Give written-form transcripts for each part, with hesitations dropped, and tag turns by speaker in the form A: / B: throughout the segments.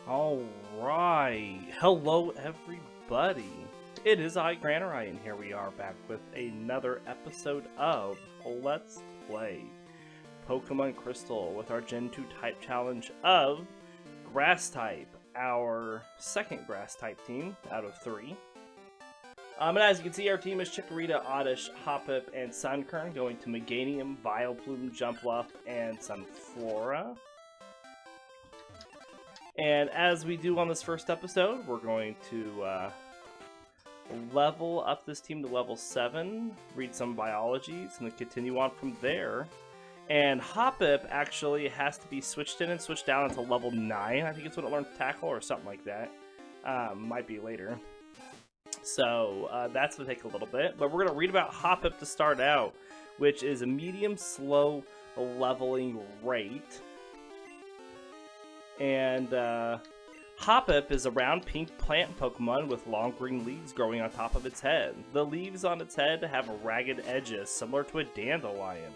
A: Alright, hello everybody. It is I, Granorite, and here we are back with another episode of Let's Play Pokemon Crystal with our Gen 2 type challenge of Grass type, our second Grass type team out of 3. And as you can see, our team is Chikorita, Oddish, Hoppip, and Sunkern, going to Meganium, Vileplume, Jumpluff, and Sunflora. And as we do on this first episode, we're going to level up this team to level 7, read some biologies, and then continue on from there. And Hoppip actually has to be switched in and switched down until level 9. I think it's when it learns Tackle or something like that. Might be later. So that's going to take a little bit. But we're going to read about Hoppip to start out, which is a medium slow leveling rate. And Hoppip is a round pink plant Pokemon with long green leaves growing on top of its head. The leaves on its head have ragged edges, similar to a dandelion.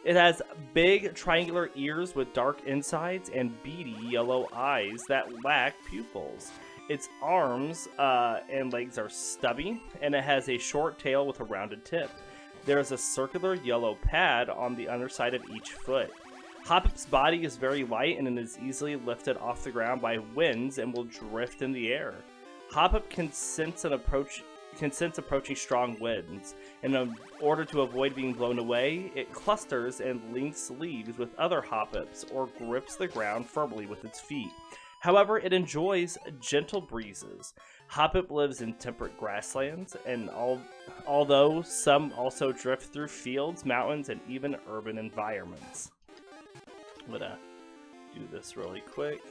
A: It has big triangular ears with dark insides and beady yellow eyes that lack pupils. Its arms and legs are stubby, and it has a short tail with a rounded tip. There is a circular yellow pad on the underside of each foot. Hoppip's body is very light and it is easily lifted off the ground by winds and will drift in the air. Hoppip can sense approaching strong winds, and in order to avoid being blown away, it clusters and links leaves with other Hoppips or grips the ground firmly with its feet. However, it enjoys gentle breezes. Hoppip lives in temperate grasslands, and although some also drift through fields, mountains, and even urban environments. I'm gonna do this really quick.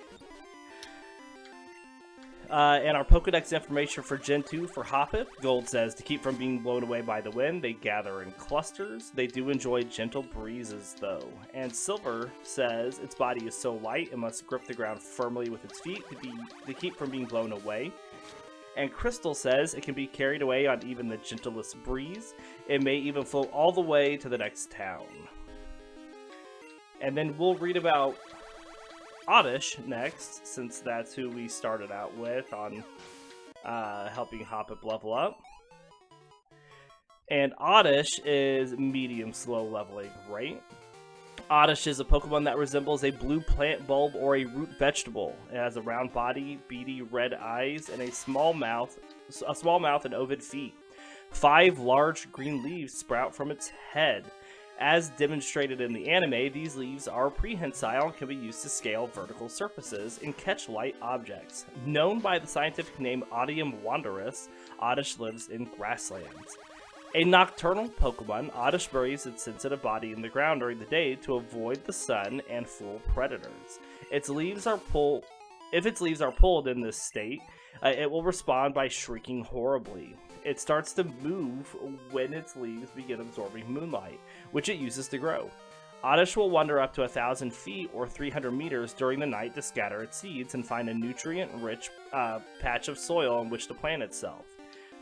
A: And our Pokedex information for Gen 2 for Hoppip. Gold says, to keep from being blown away by the wind, they gather in clusters. They do enjoy gentle breezes, though. And Silver says, its body is so light, it must grip the ground firmly with its feet to keep from being blown away. And Crystal says, it can be carried away on even the gentlest breeze. It may even float all the way to the next town. And then we'll read about Oddish next, since that's who we started out with on helping Hoppip level up. And Oddish is medium slow leveling, right? Oddish is a Pokemon that resembles a blue plant bulb or a root vegetable. It has a round body, beady red eyes, and a small mouth and ovid feet. 5 large green leaves sprout from its head. As demonstrated in the anime, these leaves are prehensile and can be used to scale vertical surfaces and catch light objects. Known by the scientific name Odium wanderus, Oddish lives in grasslands. A nocturnal Pokemon, Oddish buries its sensitive body in the ground during the day to avoid the sun and fool predators. If its leaves are pulled in this state, it will respond by shrieking horribly. It starts to move when its leaves begin absorbing moonlight, which it uses to grow. Oddish will wander up to 1,000 feet or 300 meters during the night to scatter its seeds and find a nutrient-rich patch of soil on which to plant itself.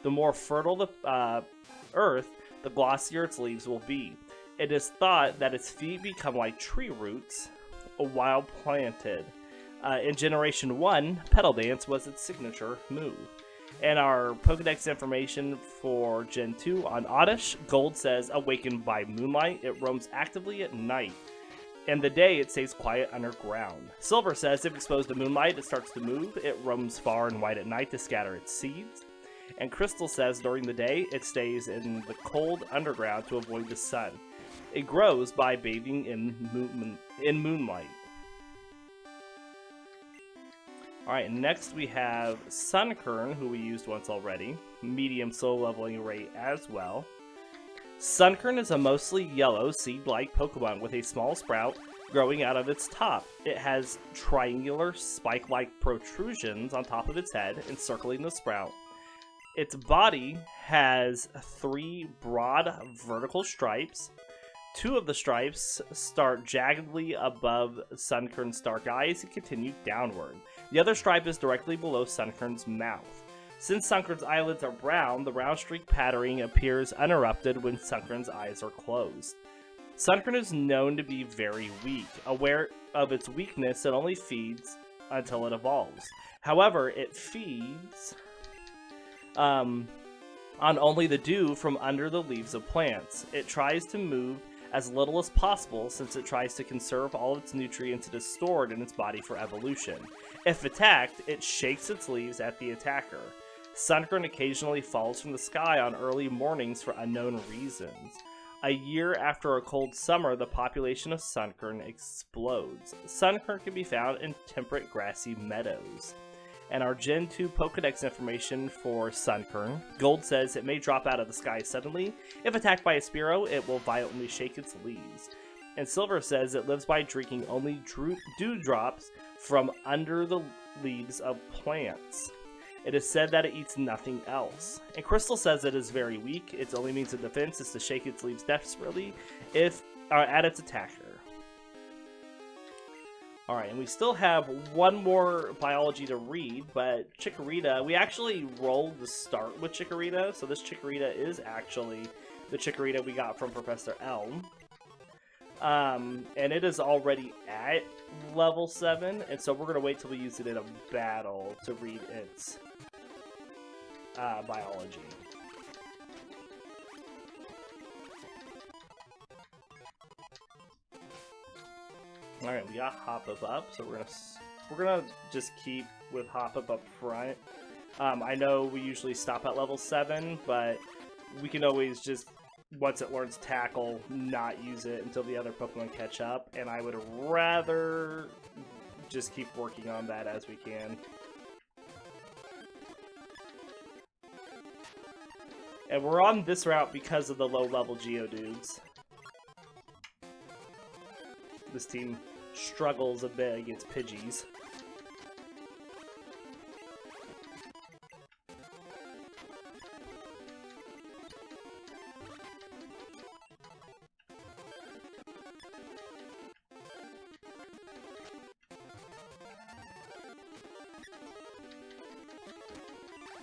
A: The more fertile the earth, the glossier its leaves will be. It is thought that its feet become like tree roots while planted. In Generation 1, Petal Dance was its signature move. And our Pokedex information for Gen 2 on Oddish, Gold says, awakened by moonlight, it roams actively at night. In the day, it stays quiet underground. Silver says, if exposed to moonlight, it starts to move. It roams far and wide at night to scatter its seeds. And Crystal says, during the day, it stays in the cold underground to avoid the sun. It grows by bathing in moonlight. Alright, next we have Sunkern, who we used once already. Medium slow leveling rate as well. Sunkern is a mostly yellow seed-like Pokemon with a small sprout growing out of its top. It has triangular spike-like protrusions on top of its head encircling the sprout. Its body has 3 broad vertical stripes. 2 of the stripes start jaggedly above Sunkern's dark eyes and continue downward. The other stripe is directly below Sunkern's mouth. Since Sunkern's eyelids are brown, the round streak patterning appears uninterrupted when Sunkern's eyes are closed. Sunkern is known to be very weak. Aware of its weakness, it only feeds until it evolves. However, it feeds on only the dew from under the leaves of plants. It tries to move as little as possible since it tries to conserve all its nutrients it has stored in its body for evolution. If attacked, it shakes its leaves at the attacker. Sunkern occasionally falls from the sky on early mornings for unknown reasons. A year after a cold summer, the population of Sunkern explodes. Sunkern can be found in temperate grassy meadows. And our Gen 2 Pokedex information for Sunkern. Gold says it may drop out of the sky suddenly. If attacked by a Spearow, it will violently shake its leaves. And Silver says it lives by drinking only dewdrops from under the leaves of plants. It is said that it eats nothing else. And Crystal says it is very weak. Its only means of defense is to shake its leaves desperately at its attacker. Alright, and we still have one more biology to read, but Chikorita, we actually rolled the start with Chikorita, so this Chikorita is actually the Chikorita we got from Professor Elm. And it is already at level 7, and so we're going to wait till we use it in a battle to read its biology. All right, we got Hoppip up, so we're gonna just keep with Hoppip up front. I know we usually stop at level 7, but we can always just, once it learns Tackle, not use it until the other Pokemon catch up, and I would rather just keep working on that as we can. And we're on this route because of the low-level Geodudes. This team struggles a bit against Pidgeys.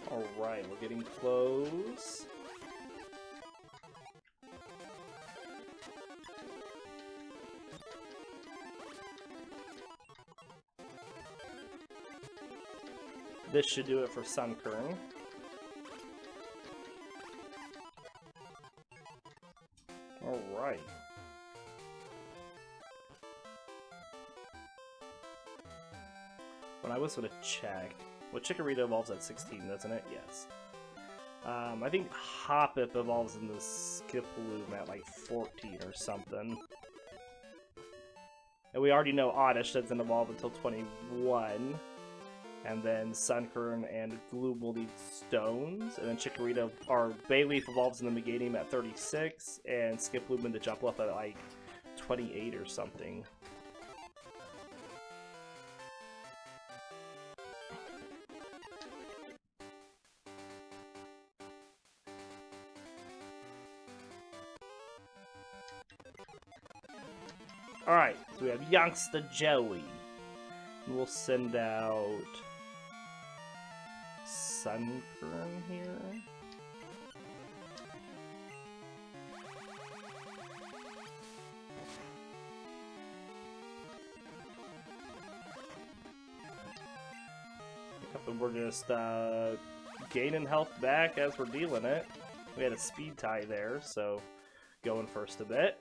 A: Alright, we're getting close. This should do it for Sunkern. Alright. When I was going to check, well, Chikorita evolves at 16, doesn't it? Yes. I think Hoppip evolves into Skiploom at like 14 or something. And we already know Oddish doesn't evolve until 21. And then Sunkern and Gloom will need stones. And then Chikorita, or Bayleaf evolves in the Meganium at 36. And Skiploom into Jumpluff at like 28 or something. Alright, so we have Youngster Joey. We'll send out Sunkern here. And we're just gaining health back as we're dealing it. We had a speed tie there, so going first a bit.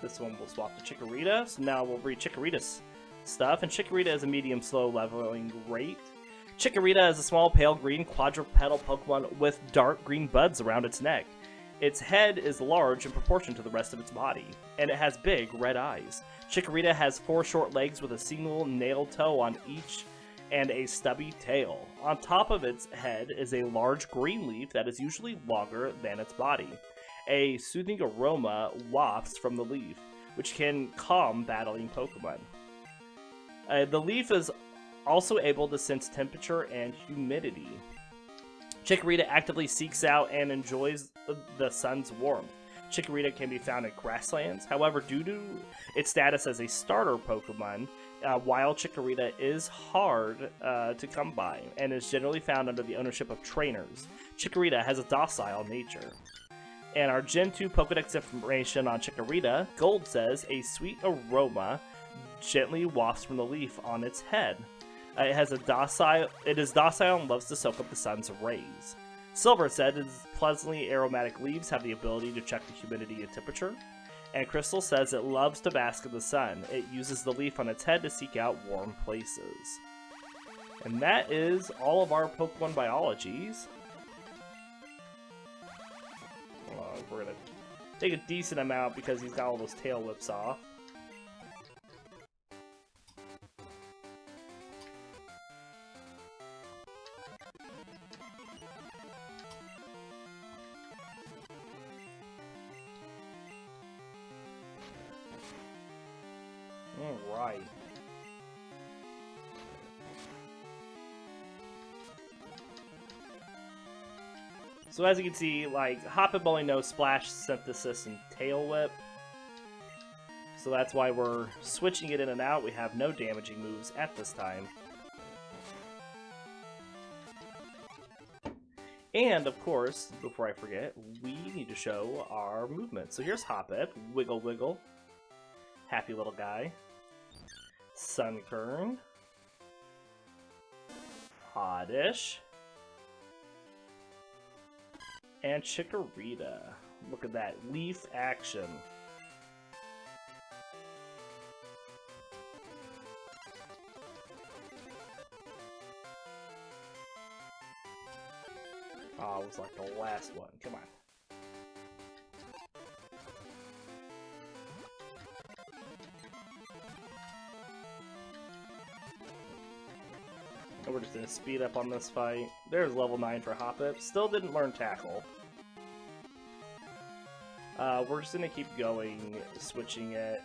A: This one will swap to Chikorita, so now we'll breed Chikorita's stuff, and Chikorita is a medium slow leveling rate. Chikorita is a small pale green quadrupedal Pokemon with dark green buds around its neck. Its head is large in proportion to the rest of its body, and it has big red eyes. Chikorita has 4 short legs with a single nail toe on each and a stubby tail. On top of its head is a large green leaf that is usually longer than its body. A soothing aroma wafts from the leaf, which can calm battling Pokemon. The leaf is also able to sense temperature and humidity. Chikorita actively seeks out and enjoys the sun's warmth. Chikorita can be found in grasslands. However, due to its status as a starter Pokemon, wild Chikorita is hard to come by and is generally found under the ownership of trainers. Chikorita has a docile nature. And our Gen 2 Pokedex information on Chikorita, Gold says, a sweet aroma gently wafts from the leaf on its head. It is docile and loves to soak up the sun's rays. Silver said its pleasantly aromatic leaves have the ability to check the humidity and temperature. And Crystal says it loves to bask in the sun. It uses the leaf on its head to seek out warm places. And that is all of our Pokemon biologies. We're going to take a decent amount because he's got all those tail whips off. Alright. So as you can see, like, Hoppip only knows Splash, Synthesis, and Tail Whip. So that's why we're switching it in and out. We have no damaging moves at this time. And, of course, before I forget, we need to show our movement. So here's Hoppip. Wiggle, wiggle. Happy little guy. Sunkern. Oddish. And Chikorita. Look at that. Leaf action. Oh, it was like the last one. Come on. And we're just going to speed up on this fight. There's level 9 for Hoppip. Still didn't learn Tackle. We're just going to keep going, switching it,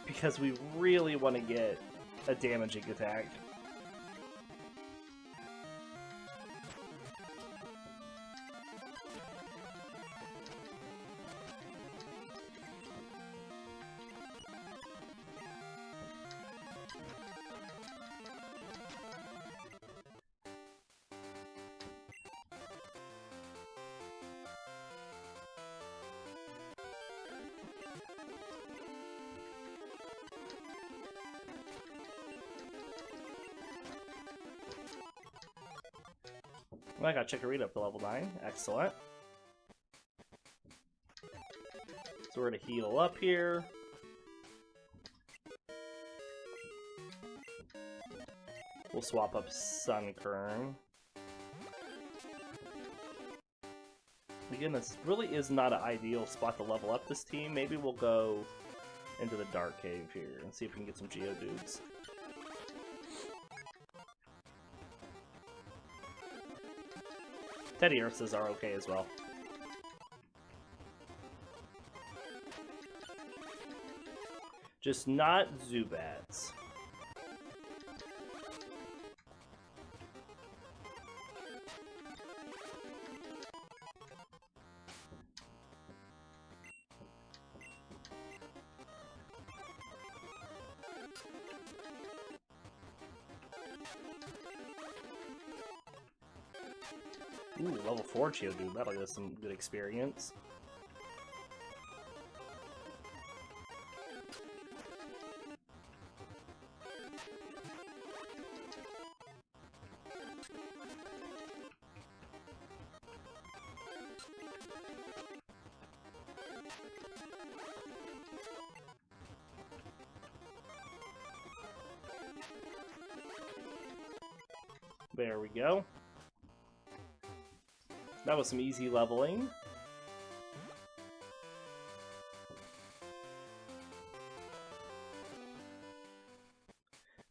A: because we really want to get a damaging attack. I got Chikorita up to level 9. Excellent. So we're going to heal up here. We'll swap up Sunkern. Again, this really is not an ideal spot to level up this team. Maybe we'll go into the Dark Cave here and see if we can get some Geodudes. Teddy Ursas are okay as well. Just not Zubats. Ooh, level 4 Geodude. That'll give us some good experience. There we go. That was some easy leveling.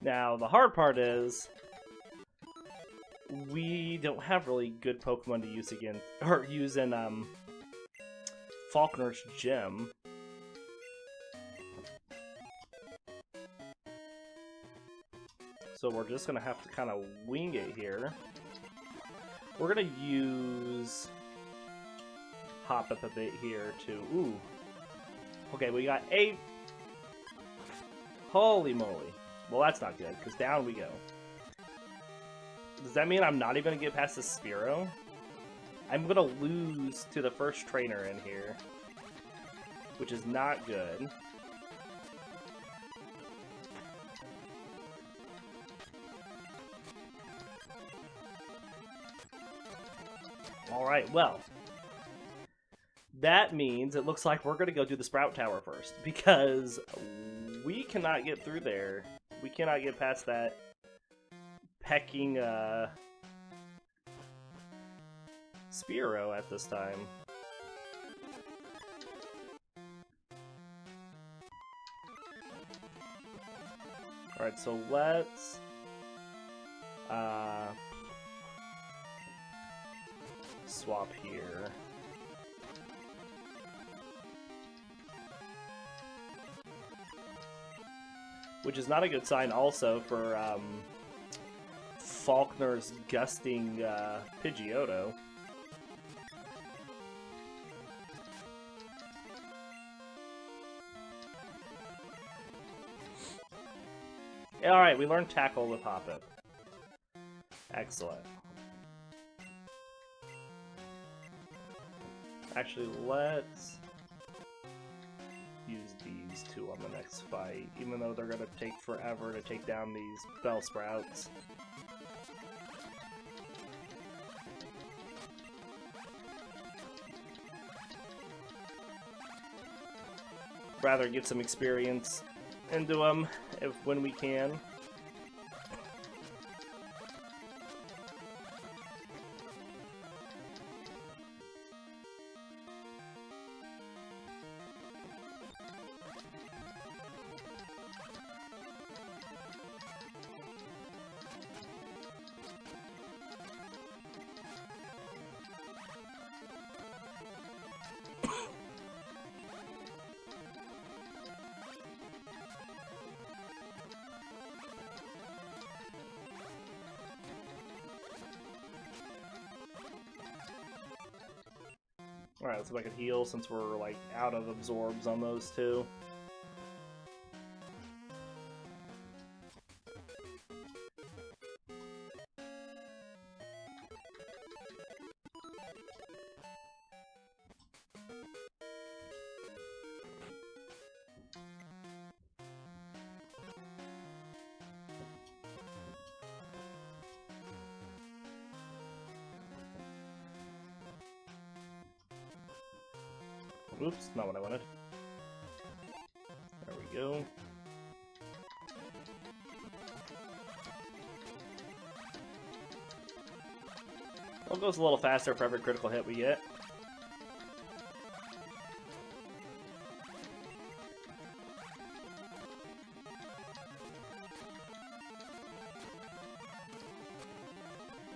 A: Now, the hard part is we don't have really good Pokemon to use again, or use in Falkner's Gym. So we're just gonna have to kind of wing it here. We're gonna use Hoppip a bit here too. Ooh. Okay, we got 8. Holy moly. Well, that's not good, because down we go. Does that mean I'm not even going to get past the Spearow? I'm going to lose to the first trainer in here, which is not good. Alright, well. That means it looks like we're going to go do the Sprout Tower first, because we cannot get through there. We cannot get past that pecking Spearow at this time. Alright, so let's swap here. Which is not a good sign also for Faulkner's gusting Pidgeotto. Alright, we learned Tackle with Hoppip. Excellent. Actually, let's use these two on the next fight, even though they're going to take forever to take down these Bellsprouts. Rather get some experience into them when we can. Alright, let's see if I can heal since we're like out of absorbs on those two. Oops, not what I wanted. There we go. Well, it goes a little faster for every critical hit we get.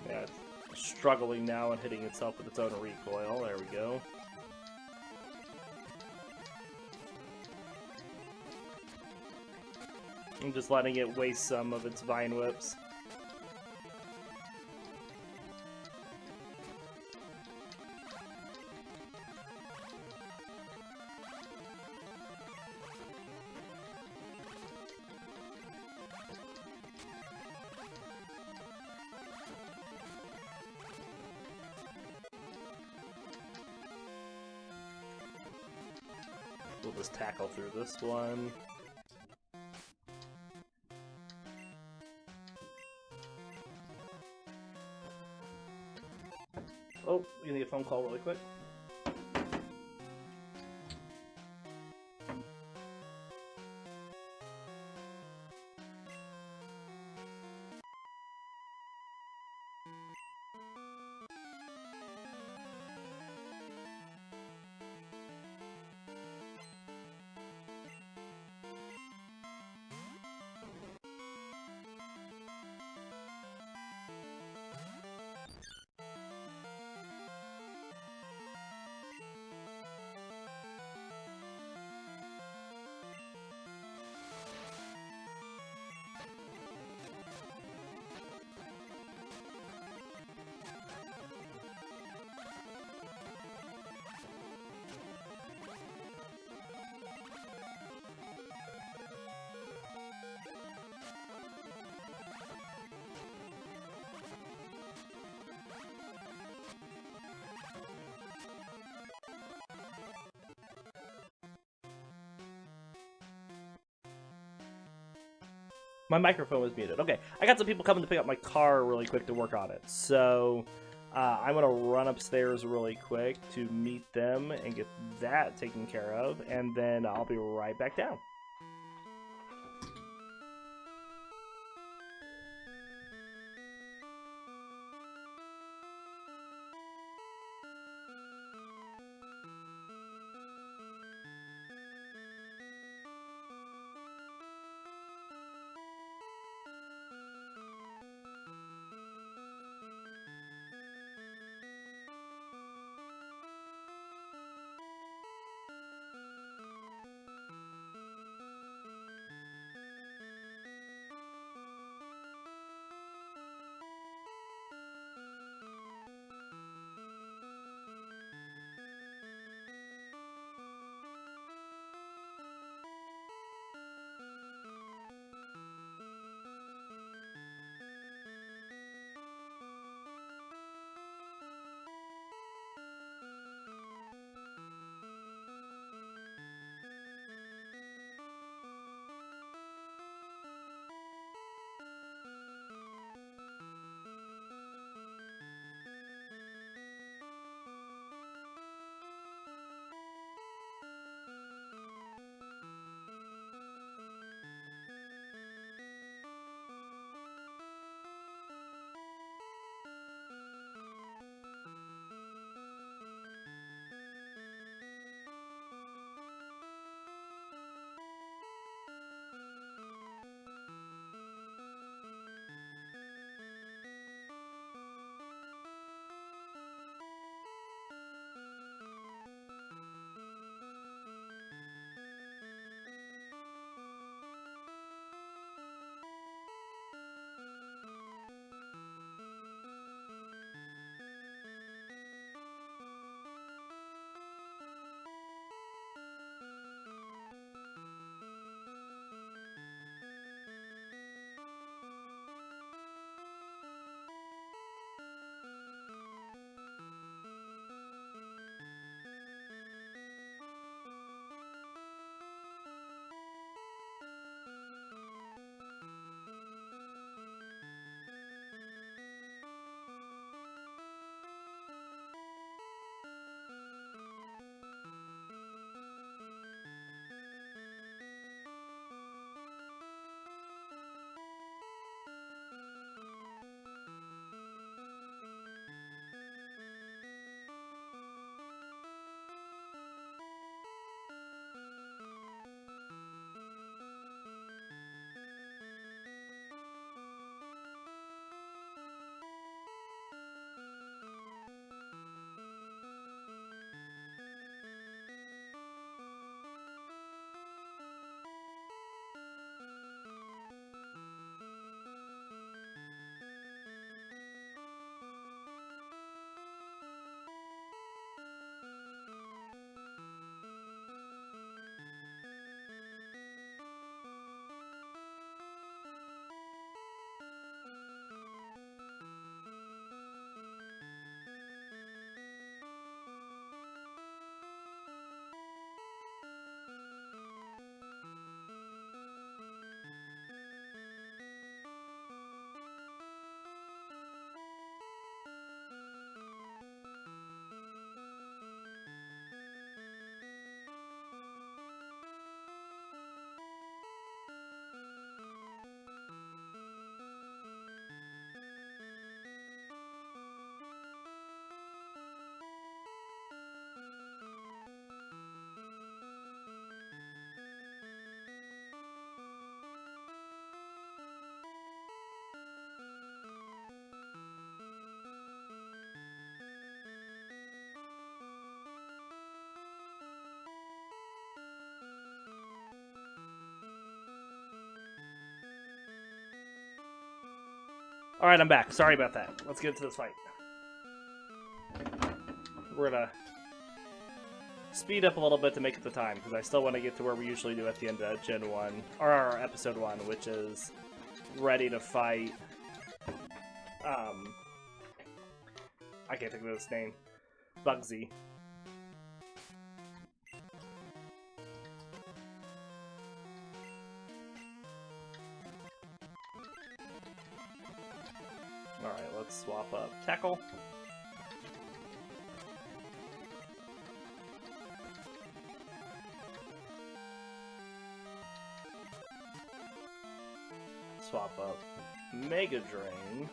A: Yeah, it's struggling now and hitting itself with its own recoil. There we go. I'm just letting it waste some of its Vine Whips. We'll just tackle through this one. Oh, gonna get a phone call really quick. My microphone was muted. Okay, I got some people coming to pick up my car really quick to work on it. So I'm going to run upstairs really quick to meet them and get that taken care of. And then I'll be right back down. Alright, I'm back. Sorry about that. Let's get into this fight. We're gonna speed up a little bit to make it the time, because I still want to get to where we usually do at the end of Gen 1, or Episode 1, which is ready to fight, I can't think of his name, Bugsy. Alright, let's swap up Tackle. Swap up Mega Drain.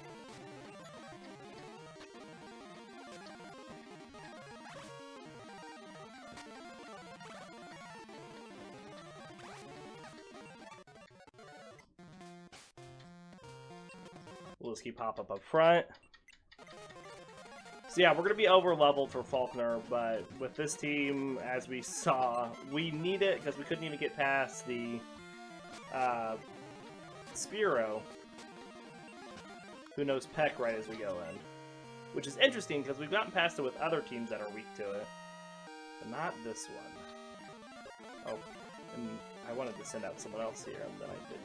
A: We'll just keep Hoppip up front. So yeah, we're going to be over-leveled for Falkner, but with this team, as we saw, we need it because we couldn't even get past the Spearow, who knows Peck right as we go in. Which is interesting because we've gotten past it with other teams that are weak to it, but not this one. Oh, and I wanted to send out someone else here, and then I didn't.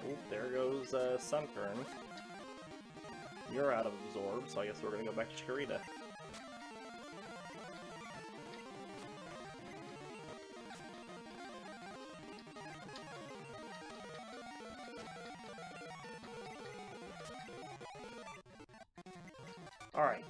A: Oh, there goes Sunkern. You're out of Absorb, so I guess we're going to go back to Chikorita. Alright.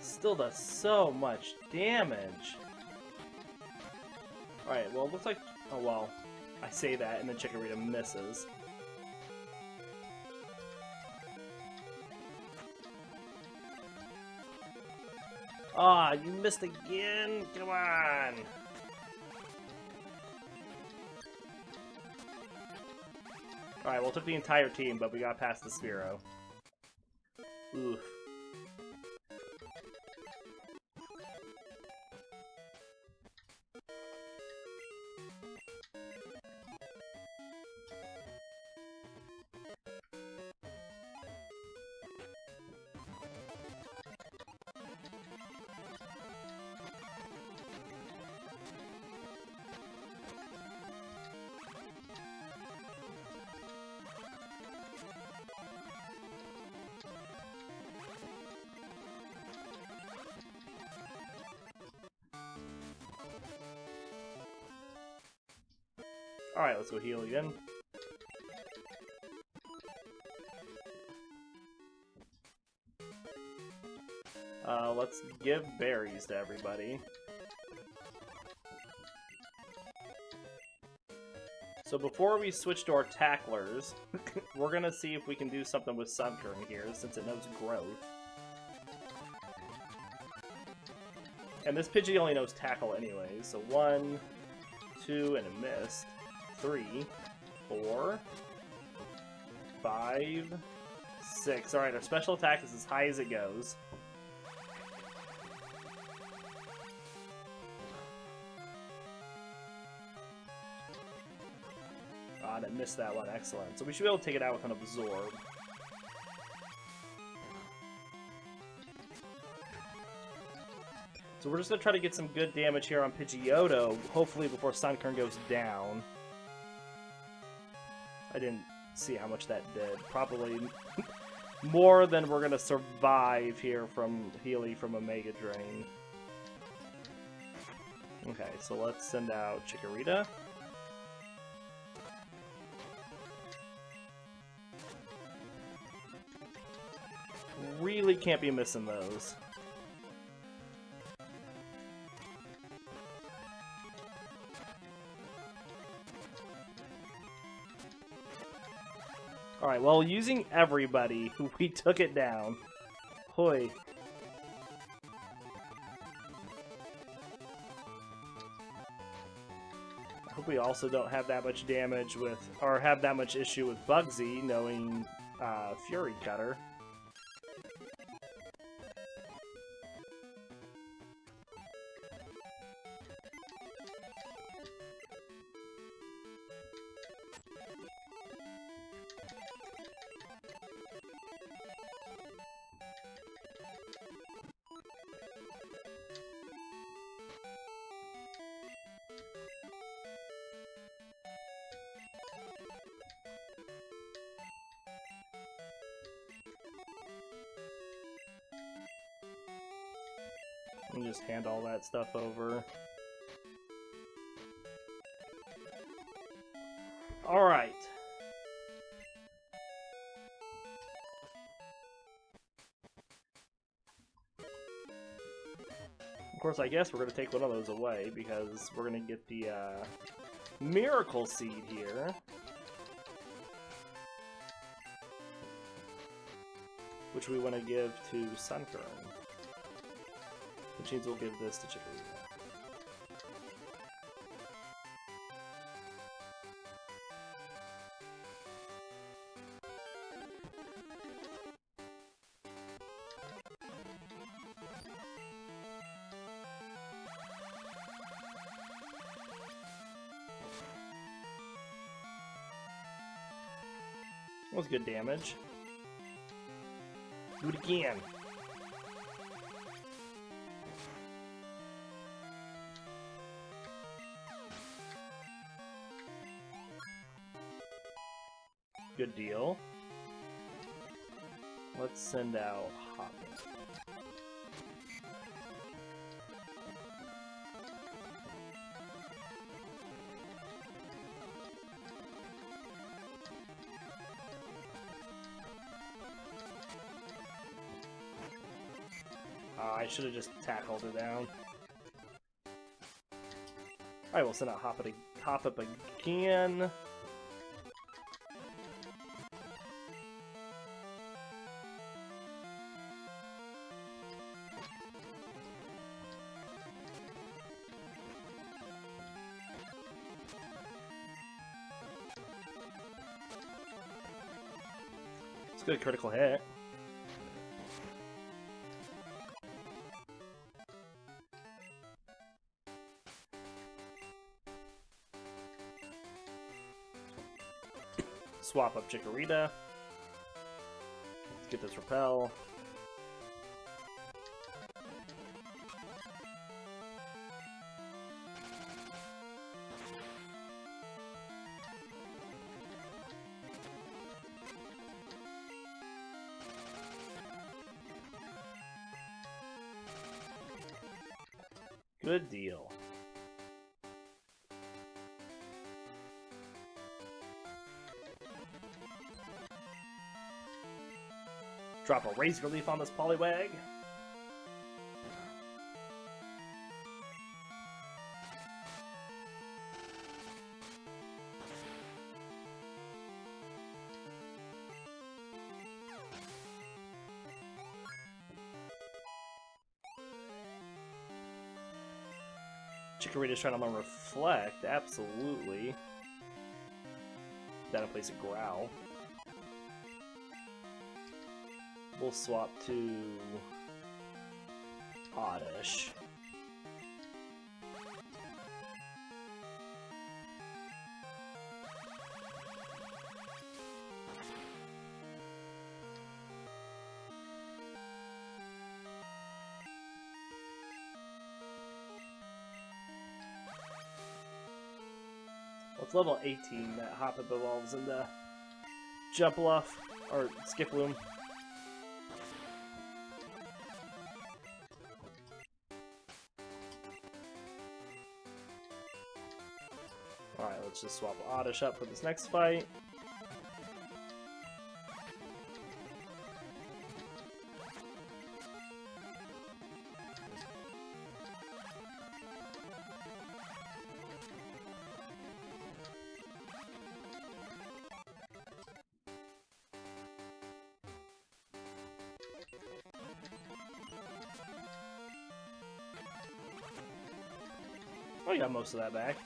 A: Still does so much damage. Alright, well, it looks like... Oh, well. I say that, and then Chikorita misses. Ah, you missed again? Come on! Alright, well, it took the entire team, but we got past the Spearow. Oof. Alright, let's go heal again. Let's give berries to everybody. So before we switch to our tacklers, we're gonna see if we can do something with Sunkern here, since it knows growth. And this Pidgey only knows tackle anyways, so 1, 2, and a missed. 3, 4, 5, 6. Alright, our special attack is as high as it goes. God, I missed that one. Excellent. So we should be able to take it out with an Absorb. So we're just going to try to get some good damage here on Pidgeotto, hopefully before Sunkern goes down. I didn't see how much that did. Probably more than we're going to survive here from Healy from a Mega Drain. Okay, so let's send out Chikorita. Really can't be missing those. Alright, well, using everybody, we took it down. Hoi. I hope we also don't have that much damage with, or have that much issue with Bugsy, knowing Fury Cutter. And just hand all that stuff over. Alright. Of course, I guess we're going to take one of those away because we're going to get the Miracle Seed here. Which we want to give to Sunkern. Which means we'll give this to Chikorita. That was good damage. Do it again. Good deal. Let's send out Hoppip. I should have just tackled her down. Alright, we'll send out Hoppip again. It's a good critical hit. Swap up Chikorita. Let's get this Repel. Good deal. Drop a Razor Leaf on this Poliwag. Chikorita's trying to reflect, absolutely. That'll place a Growl. We'll swap to Oddish. Well, it's level 18 that Hoppip evolves into Jumpluff, or Skiploom. Alright, let's just swap Oddish up for this next fight. Oh, you got most of that back.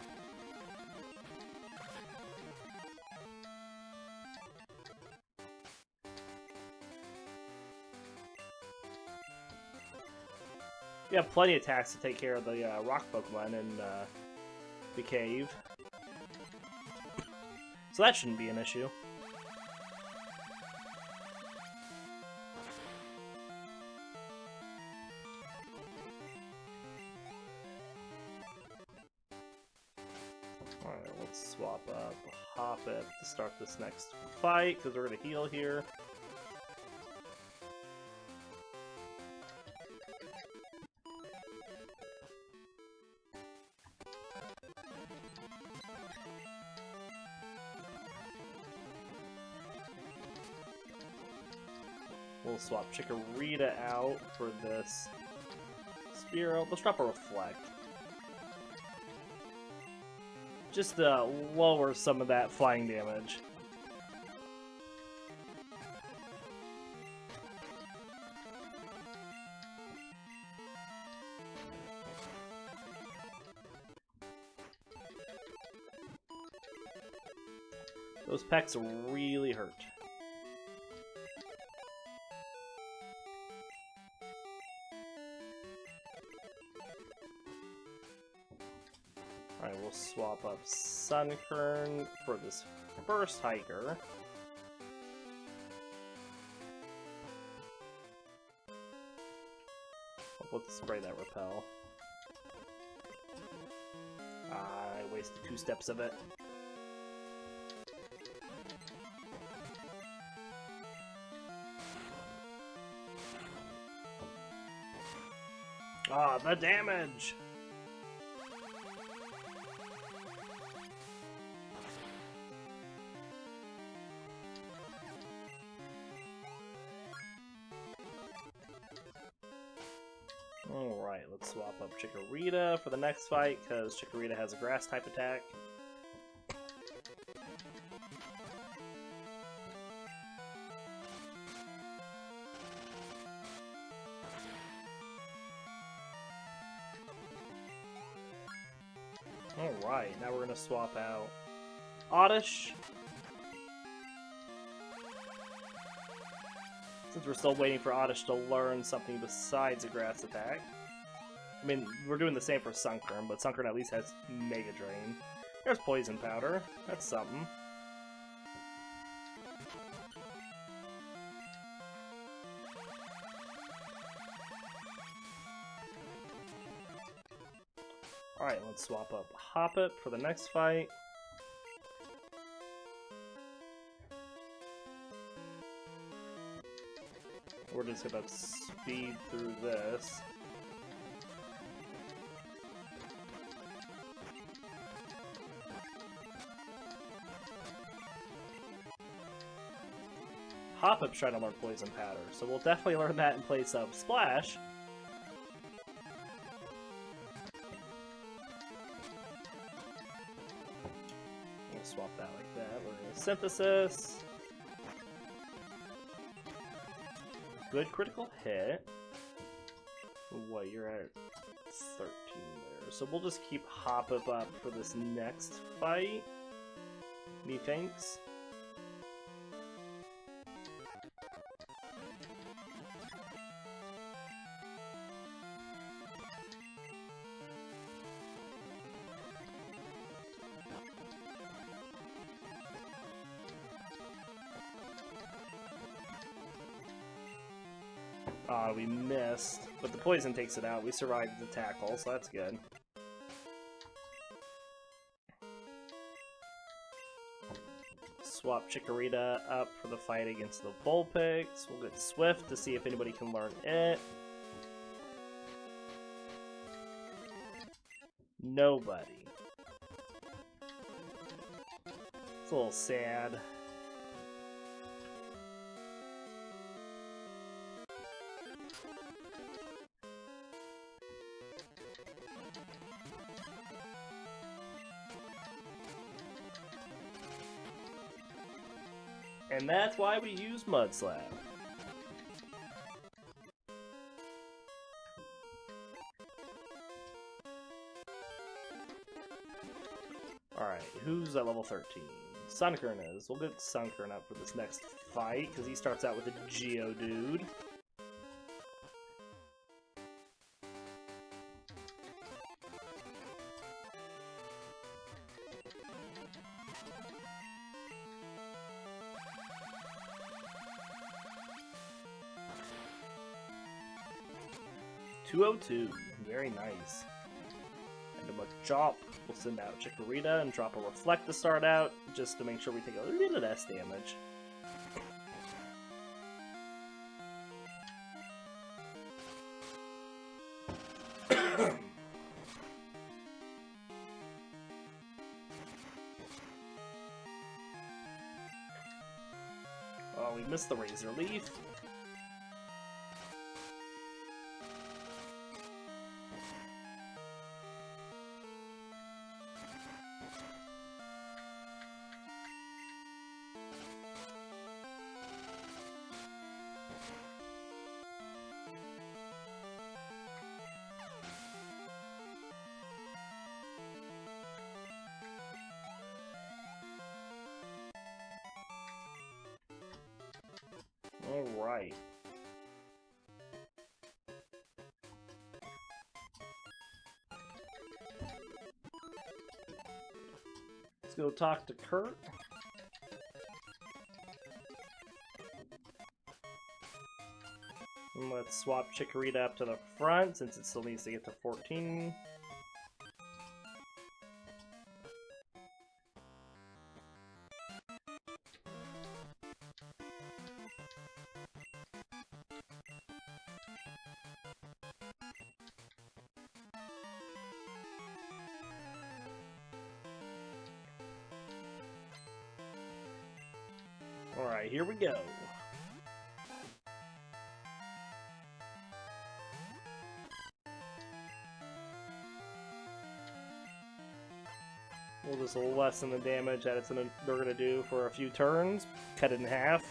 A: You have plenty of attacks to take care of the rock Pokemon in the cave. So that shouldn't be an issue. Alright, let's swap up Hoppip to start this next fight, because we're going to heal here. We'll swap Chikorita out for this Spearow. Let's drop a Reflect. Just to lower some of that flying damage. Those pecks really hurt. Alright, we'll swap up Sunkern for this first hiker. Let's spray that repel. I wasted 2 steps of it. Ah, the damage! Alright, let's swap up Chikorita for the next fight, because Chikorita has a grass-type attack. Alright, now we're going to swap out Oddish. Since we're still waiting for Oddish to learn something besides a grass attack. I mean, we're doing the same for Sunkern, but Sunkern at least has Mega Drain. There's Poison Powder. That's something. Alright, let's swap up Hoppip for the next fight. We're just gonna speed through this. Hoppip's trying to learn Poison Powder, so we'll definitely learn that in place of Splash. We'll swap that like that. We're gonna Synthesis. Good critical hit. What, you're at 13 there. So we'll just keep Hoppip up for this next fight. Methinks. We missed, but the poison takes it out. We survived the tackle, so that's good. Swap Chikorita up for the fight against the Vulpix. We'll get Swift to see if anybody can learn it. Nobody. It's a little sad. And that's why we use Mud Slap. Alright, who's at level 13? Sunkern is. We'll get Sunkern up for this next fight, because he starts out with a Geodude. .202, very nice. And a Machop, we'll send out Chikorita and drop a Reflect to start out, just to make sure we take a little less damage. Oh, we missed the Razor Leaf. right. Let's go talk to Kurt. And let's swap Chikorita up to the front since it still needs to get to 14. Alright, here we go. We'll just lessen the damage that they're going to do for a few turns. Cut it in half.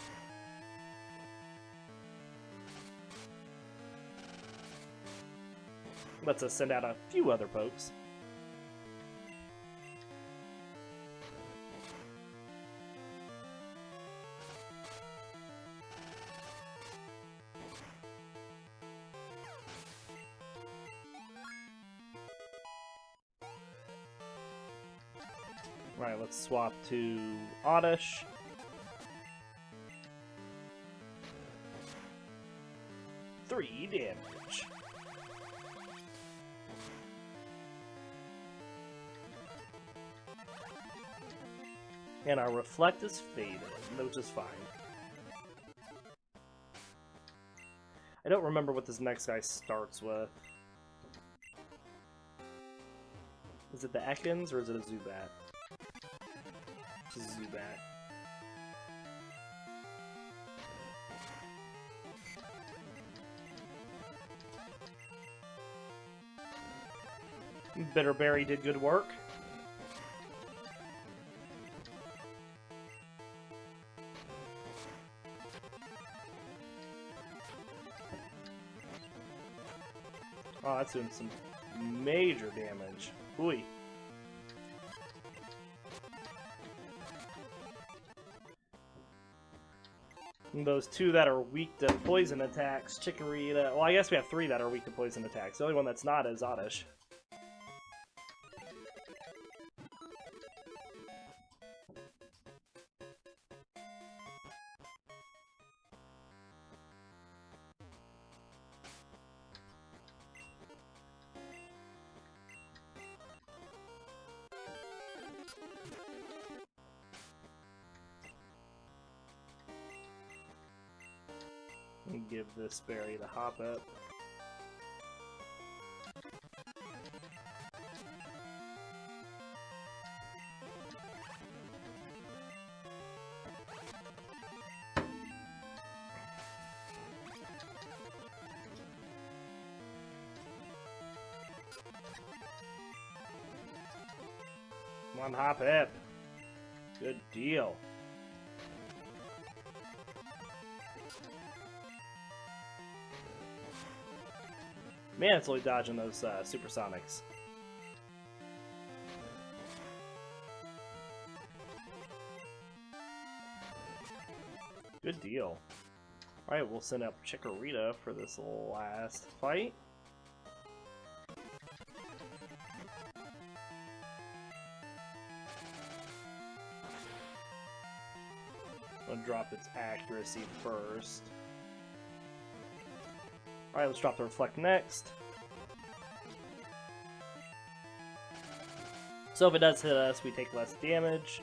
A: Let's us send out a few other pokes. Alright, let's swap to Oddish. Three damage. And our Reflect is faded, which is fine. I don't remember what this next guy starts with. Is it the Ekans or is it a Zubat? Zubat. Bitterberry did good work. Oh, that's doing some major damage. Ooh. Those two that are weak to poison attacks, Chikorita. Well, I guess we have three that are weak to poison attacks. The only one that's not is Oddish. And give this berry the Hoppip. Come on, Hoppip. Good deal. Man, it's only dodging those supersonics. Good deal. Alright, we'll send up Chikorita for this last fight. I'm gonna drop its accuracy first. Alright, let's drop the Reflect next. So if it does hit us, we take less damage.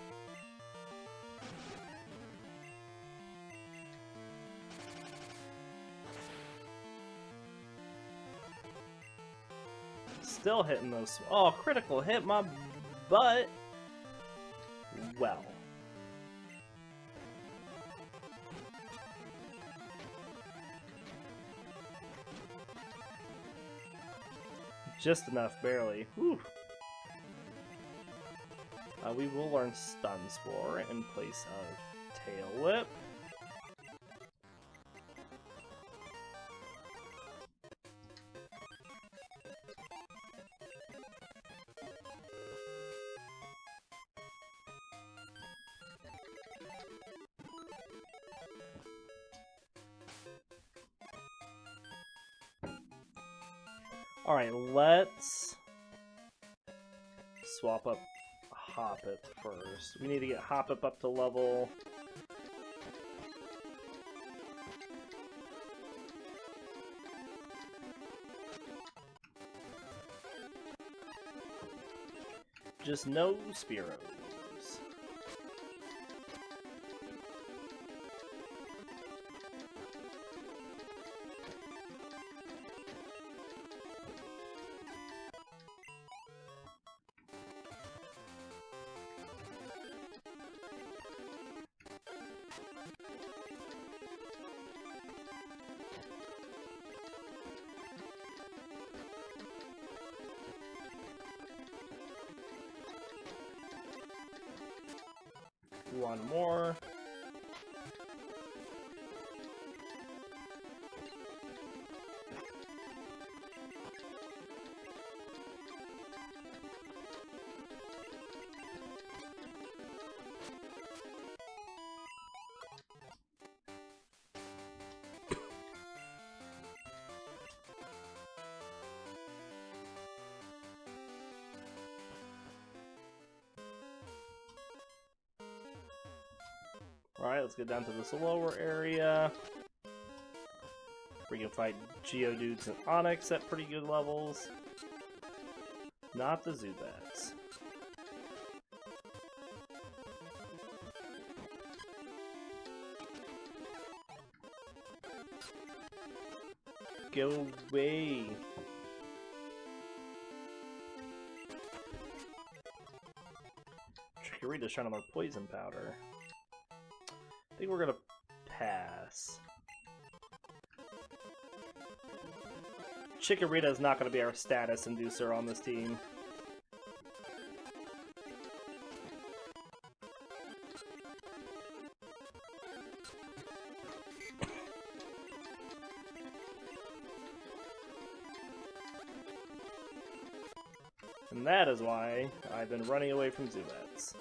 A: Still hitting those. Oh, critical hit my butt. Well. Just enough, barely. Whew. We will learn Stun Spore in place of Tail Whip. Alright, let's swap up Hoppip first. We need to get Hoppip up to level. Just no Spearows. One more. Alright, let's get down to this lower area. We can fight Geodudes and Onix at pretty good levels. Not the Zubats. Go away. Chikorita's trying to learn Poison Powder. I think we're gonna pass. Chikorita is not gonna be our status inducer on this team. And that is why I've been running away from Zubats.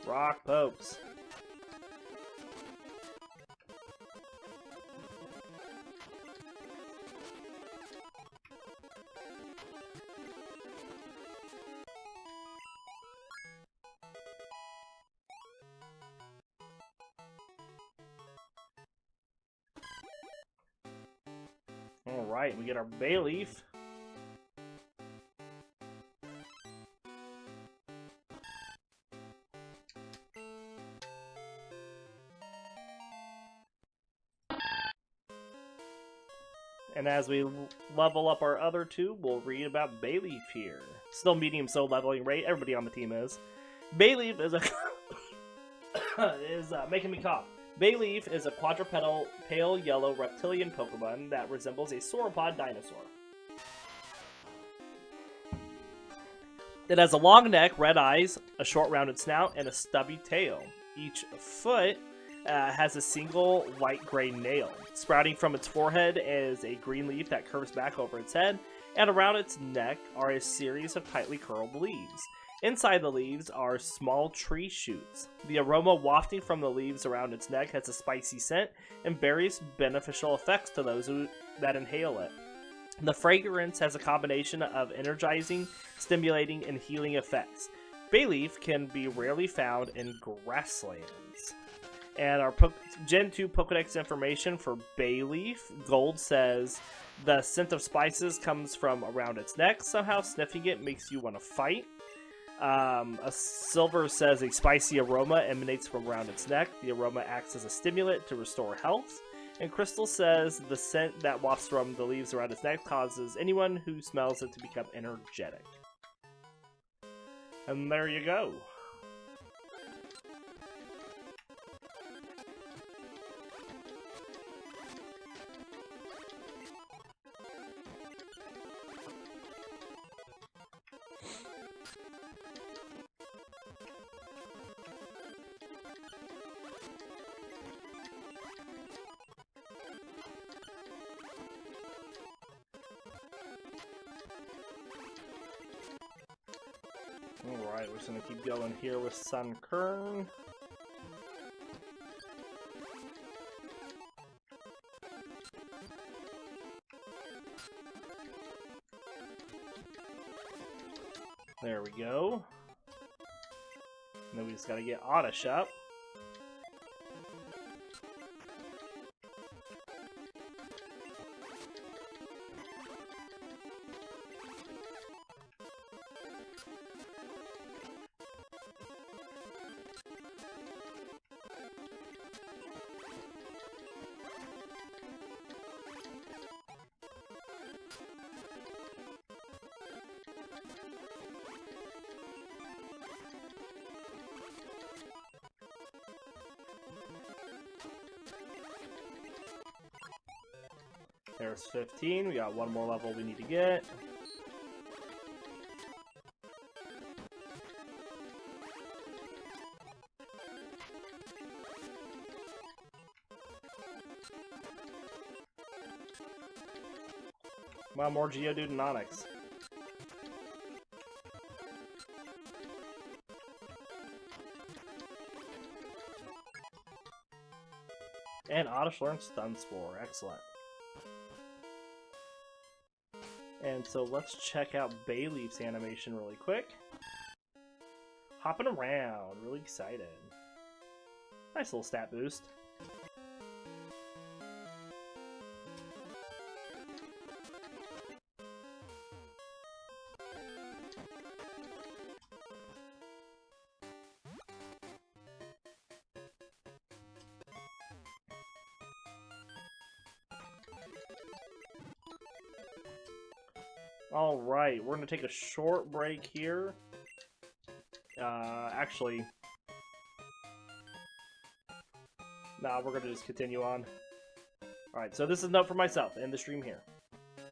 A: Rock pokes. Alright, we get our Bayleaf. And as we level up our other two, we'll read about Bayleaf here. Still medium soul leveling rate, everybody on the team is. Bayleaf is a making me cough. Bayleaf is a quadrupedal, pale yellow reptilian Pokemon that resembles a sauropod dinosaur. It has a long neck, red eyes, a short rounded snout, and a stubby tail. Each foot has a single white-gray nail. Sprouting from its forehead is a green leaf that curves back over its head, and around its neck are a series of tightly curled leaves. Inside the leaves are small tree shoots. The aroma wafting from the leaves around its neck has a spicy scent and various beneficial effects to those that inhale it. The fragrance has a combination of energizing, stimulating, and healing effects. Bayleaf can be rarely found in grasslands. And our Gen 2 Pokedex information for Bayleaf, Gold says the scent of spices comes from around its neck. Somehow sniffing it makes you want to fight. A Silver says a spicy aroma emanates from around its neck. The aroma acts as a stimulant to restore health. And Crystal says the scent that wafts from the leaves around its neck causes anyone who smells it to become energetic. And there you go. Alright, we're just going to keep going here with Sunkern. There we go. And then we just gotta get Oddish up. There's 15. We got one more level we need to get. Come on, more Geodude and Onix. And Oddish learns Stun Spore. Excellent. And so let's check out Bayleaf's animation really quick. Hopping around. Really excited. Nice little stat boost. Alright, we're going to take a short break here. Actually... Nah, we're going to just continue on. Alright, so this is a note for myself. End the stream here.